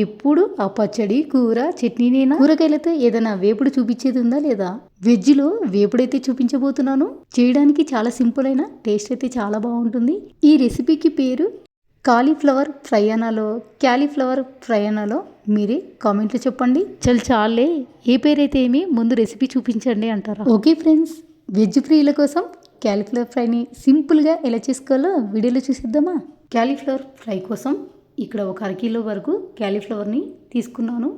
ఎప్పుడు ఆ పచ్చడి కూర చట్నీనేనా? కూరగాయలతో ఏదైనా వేపుడు చూపించేది ఉందా లేదా? వెజ్లో వేపుడైతే చూపించబోతున్నాను. చేయడానికి చాలా సింపుల్ అయినా టేస్ట్ అయితే చాలా బాగుంటుంది. ఈ రెసిపీకి పేరు కాలీఫ్లవర్ ఫ్రై అనాలో క్యాలీఫ్లవర్ ఫ్రై అనాలో మీరే కామెంట్లో చెప్పండి. చాలే ఏ పేరైతే ఏమి, ముందు రెసిపీ చూపించండి అంటారా? ఓకే ఫ్రెండ్స్, వెజ్ ప్రియుల కోసం క్యాలీఫ్లవర్ ఫ్రైని సింపుల్గా ఎలా చేసుకోవాలో వీడియోలో చూసిద్దామా? క్యాలీఫ్లవర్ ఫ్రై కోసం ఇక్కడ ఒక అరకిలో వరకు క్యాలీఫ్లవర్ని తీసుకున్నాను.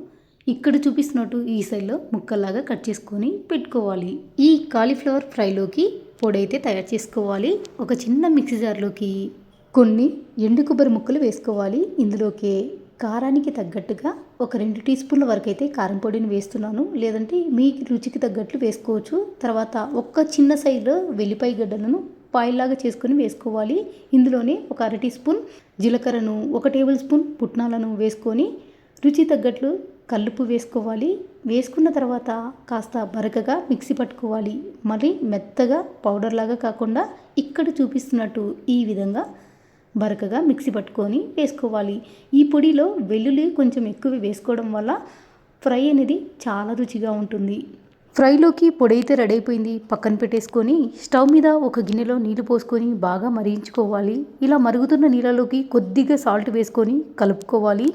ఇక్కడ చూపిస్తున్నట్టు ఈ సైడ్లో ముక్కల్లాగా కట్ చేసుకొని పెట్టుకోవాలి. ఈ కాలీఫ్లవర్ ఫ్రైలోకి పొడి అయితే తయారు చేసుకోవాలి. ఒక చిన్న మిక్సీ జార్లోకి కొన్ని ఎండు కొబ్బరి ముక్కలు వేసుకోవాలి. ఇందులోకి కారానికి తగ్గట్టుగా ఒక 2 టీ స్పూన్ల వరకు అయితే కారం పొడిని వేస్తున్నాను. లేదంటే మీ రుచికి తగ్గట్లు వేసుకోవచ్చు. తర్వాత ఒక చిన్న సైజులో వెల్లిపాయ గడ్డలను పాయిల్లాగా చేసుకొని వేసుకోవాలి. ఇందులోనే ఒక 1/2 టీ స్పూన్ జీలకర్రను, 1 టేబుల్ స్పూన్ పుట్నాలను వేసుకొని రుచి తగ్గట్లు కల్లుపు వేసుకోవాలి. వేసుకున్న తర్వాత కాస్త బరకగా మిక్సీ పట్టుకోవాలి. మరి మెత్తగా పౌడర్ లాగా కాకుండా ఇక్కడ చూపిస్తున్నట్టు ఈ విధంగా బరకగా మిక్సీ పట్టుకొని వేసుకోవాలి. ఈ పొడిలో వెల్లుల్లి కొంచెం ఎక్కువ వేసుకోవడం వల్ల ఫ్రై అనేది చాలా రుచిగా ఉంటుంది. ఫ్రైలోకి పొడి అయితే రెడీ అయిపోయింది. పక్కన పెట్టేసుకొని స్టవ్ మీద ఒక గిన్నెలో నీళ్లు పోసుకొని బాగా మరిగించుకోవాలి. ఇలా మరుగుతున్న నీళ్ళలోకి కొద్దిగా సాల్ట్ వేసుకొని కలుపుకోవాలి.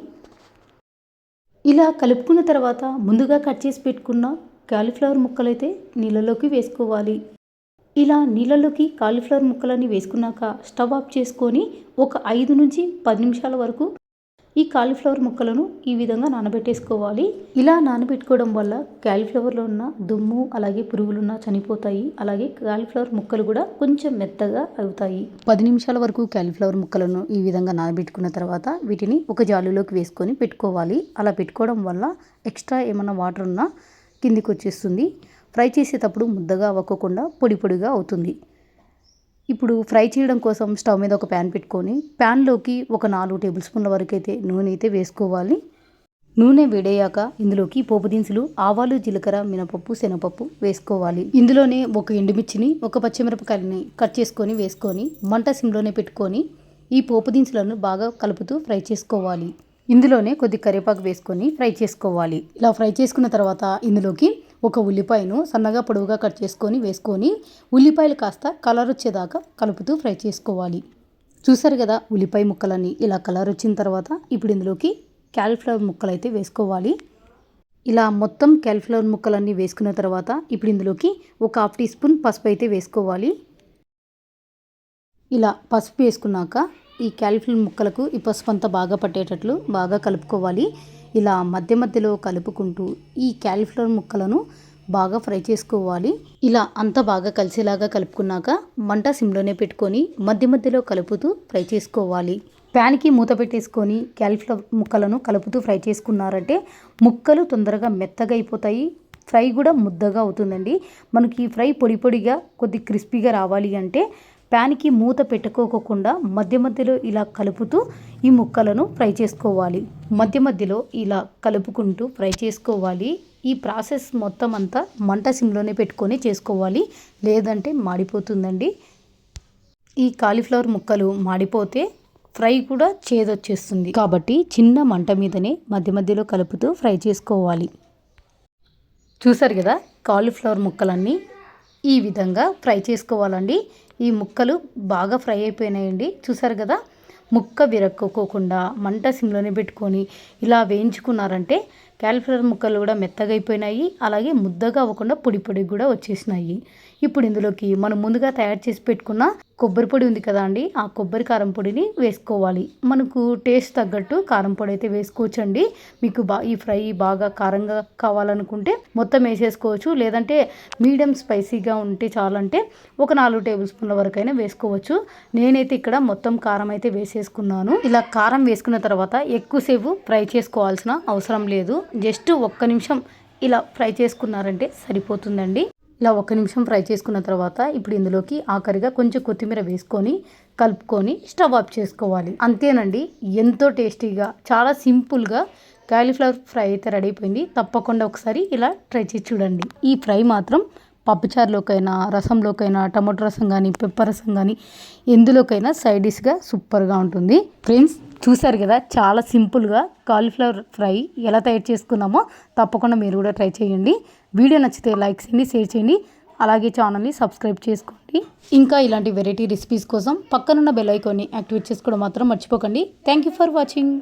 ఇలా కలుపుకున్న తర్వాత ముందుగా కట్ చేసి పెట్టుకున్న కాలీఫ్లవర్ ముక్కలైతే నీళ్ళలోకి వేసుకోవాలి. ఇలా నీళ్ళలోకి కాలీఫ్లవర్ ముక్కలన్నీ వేసుకున్నాక స్టవ్ ఆఫ్ చేసుకొని ఒక 5 నుంచి 10 నిమిషాల వరకు ఈ కాలీఫ్లవర్ ముక్కలను ఈ విధంగా నానబెట్టేసుకోవాలి. ఇలా నానబెట్టుకోవడం వల్ల కాలీఫ్లవర్లో ఉన్న దుమ్ము అలాగే పురుగులున్నా చనిపోతాయి. అలాగే కాలీఫ్లవర్ ముక్కలు కూడా కొంచెం మెత్తగా అవుతాయి. 10 నిమిషాల వరకు కాలీఫ్లవర్ ముక్కలను ఈ విధంగా నానబెట్టుకున్న తర్వాత వీటిని ఒక జాలీలోకి వేసుకొని పెట్టుకోవాలి. అలా పెట్టుకోవడం వల్ల ఎక్స్ట్రా ఏమన్నా వాటర్ ఉన్నా కిందికి వచ్చేస్తుంది. ఫ్రై చేసేటప్పుడు ముద్దగా అవ్వకుండా పొడి పొడిగా అవుతుంది. ఇప్పుడు ఫ్రై చేయడం కోసం స్టవ్ మీద ఒక ప్యాన్ పెట్టుకొని ప్యాన్లోకి ఒక 4 టేబుల్ స్పూన్ల వరకు అయితే నూనె అయితే వేసుకోవాలి. నూనె వేడయ్యాక ఇందులోకి పోపు దినుసులు ఆవాలు, జీలకర్ర, మినపప్పు, శనగపప్పు వేసుకోవాలి. ఇందులోనే ఒక ఎండుమిర్చిని, ఒక పచ్చిమిరపకాయలని కట్ చేసుకొని వేసుకొని మంట సిమ్లోనే పెట్టుకొని ఈ పోపు దినుసులను బాగా కలుపుతూ ఫ్రై చేసుకోవాలి. ఇందులోనే కొద్ది కరివేపాకు వేసుకొని ఫ్రై చేసుకోవాలి. ఇలా ఫ్రై చేసుకున్న తర్వాత ఇందులోకి ఒక ఉల్లిపాయను సన్నగా పొడవుగా కట్ చేసుకొని వేసుకొని ఉల్లిపాయలు కాస్త కలర్ వచ్చేదాకా కలుపుతూ ఫ్రై చేసుకోవాలి. చూసారు కదా ఉల్లిపాయ ముక్కలన్నీ ఇలా కలర్ వచ్చిన తర్వాత ఇప్పుడు ఇందులోకి కాలీఫ్లవర్ ముక్కలు అయితే వేసుకోవాలి. ఇలా మొత్తం కాలీఫ్లవర్ ముక్కలన్నీ వేసుకున్న తర్వాత ఇప్పుడు ఇందులోకి ఒక 1/2 టీ స్పూన్ పసుపు అయితే వేసుకోవాలి. ఇలా పసుపు వేసుకున్నాక ఈ కాలీఫ్లవర్ ముక్కలకు ఈ పసుపు అంతా బాగా పట్టేటట్లు బాగా కలుపుకోవాలి. ఇలా మధ్య మధ్యలో కలుపుకుంటూ ఈ కాలీఫ్లవర్ ముక్కలను బాగా ఫ్రై చేసుకోవాలి. ఇలా అంతా బాగా కలిసేలాగా కలుపుకున్నాక మంట సిమ్లోనే పెట్టుకొని మధ్య మధ్యలో కలుపుతూ ఫ్రై చేసుకోవాలి. ప్యాన్కి మూత పెట్టేసుకొని కాలీఫ్లవర్ ముక్కలను కలుపుతూ ఫ్రై చేసుకున్నారంటే ముక్కలు తొందరగా మెత్తగా అయిపోతాయి. ఫ్రై కూడా ముద్దగా అవుతుందండి. మనకి ఫ్రై పొడి పొడిగా కొద్ది క్రిస్పీగా రావాలి అంటే ప్యాన్కి మూత పెట్టుకోకుండా మధ్య మధ్యలో ఇలా కలుపుతూ ఈ ముక్కలను ఫ్రై చేసుకోవాలి. మధ్య మధ్యలో ఇలా కలుపుకుంటూ ఫ్రై చేసుకోవాలి. ఈ ప్రాసెస్ మొత్తం అంతా మంట సిమ్లోనే పెట్టుకొని చేసుకోవాలి, లేదంటే మాడిపోతుందండి. ఈ కాలీఫ్లవర్ ముక్కలు మాడిపోతే ఫ్రై కూడా చేదొచ్చేస్తుంది. కాబట్టి చిన్న మంట మీదనే మధ్య మధ్యలో కలుపుతూ ఫ్రై చేసుకోవాలి. చూసారు కదా కాలీఫ్లవర్ ముక్కలన్నీ ఈ విధంగా ఫ్రై చేసుకోవాలండి. ఈ ముక్కలు బాగా ఫ్రై అయిపోయినాయండి. చూసారు కదా ముక్క విరక్కోకుండా మంట సిమ్లోనే పెట్టుకొని ఇలా వేయించుకున్నారంటే కాలీఫ్లవర్ ముక్కలు కూడా మెత్తగా అయిపోయినాయి. అలాగే ముద్దగా అవ్వకుండా పొడి పొడి కూడా వచ్చేసినాయి. ఇప్పుడు ఇందులోకి మనం ముందుగా తయారు చేసి పెట్టుకున్న కొబ్బరి పొడి ఉంది కదా అండి, ఆ కొబ్బరి కారం పొడిని వేసుకోవాలి. మనకు టేస్ట్ తగ్గట్టు కారం పొడి అయితే వేసుకోవచ్చండి. మీకు ఈ ఫ్రై బాగా కారంగా కావాలనుకుంటే మొత్తం వేసేసుకోవచ్చు. లేదంటే మీడియం స్పైసీగా ఉంటే చాలంటే ఒక 4 టేబుల్ స్పూన్ల వరకు అయినా వేసుకోవచ్చు. నేనైతే ఇక్కడ మొత్తం కారం అయితే వేసేసుకున్నాను. ఇలా కారం వేసుకున్న తర్వాత ఎక్కువసేపు ఫ్రై చేసుకోవాల్సిన అవసరం లేదు. జస్ట్ 1 నిమిషం ఇలా ఫ్రై చేసుకున్నారంటే సరిపోతుందండి. ఇలా 1 నిమిషం ఫ్రై చేసుకున్న తర్వాత ఇప్పుడు ఇందులోకి ఆఖరిగా కొంచెం కొత్తిమీర వేసుకొని కలుపుకొని స్టవ్ ఆఫ్ చేసుకోవాలి. అంతేనండి, ఎంతో టేస్టీగా చాలా సింపుల్గా కాలీఫ్లవర్ ఫ్రై అయితే రెడీ అయిపోయింది. తప్పకుండా ఒకసారి ఇలా ట్రై చేసి చూడండి. ఈ ఫ్రై మాత్రం పప్పుచారులోకైనా, రసంలోకైనా, టమాటో రసం కానీ, పెప్పర్ రసం కానీ ఎందులోకైనా సైడ్ డిష్గా సూపర్గా ఉంటుంది. ఫ్రెండ్స్, చూసారు కదా, చాలా సింపుల్గా కాలీఫ్లవర్ ఫ్రై ఎలా తయారు చేసుకున్నామో తప్పకుండా మీరు కూడా ట్రై చేయండి. వీడియో నచ్చితే లైక్ చేయండి, షేర్ చేయండి, అలాగే ఛానల్ని సబ్స్క్రైబ్ చేసుకోండి. ఇంకా ఇలాంటి వెరైటీ రెసిపీస్ కోసం పక్కనున్న బెల్ ఐకాన్ని యాక్టివేట్ చేసుకోవడం మాత్రం మర్చిపోకండి. Thank you for watching.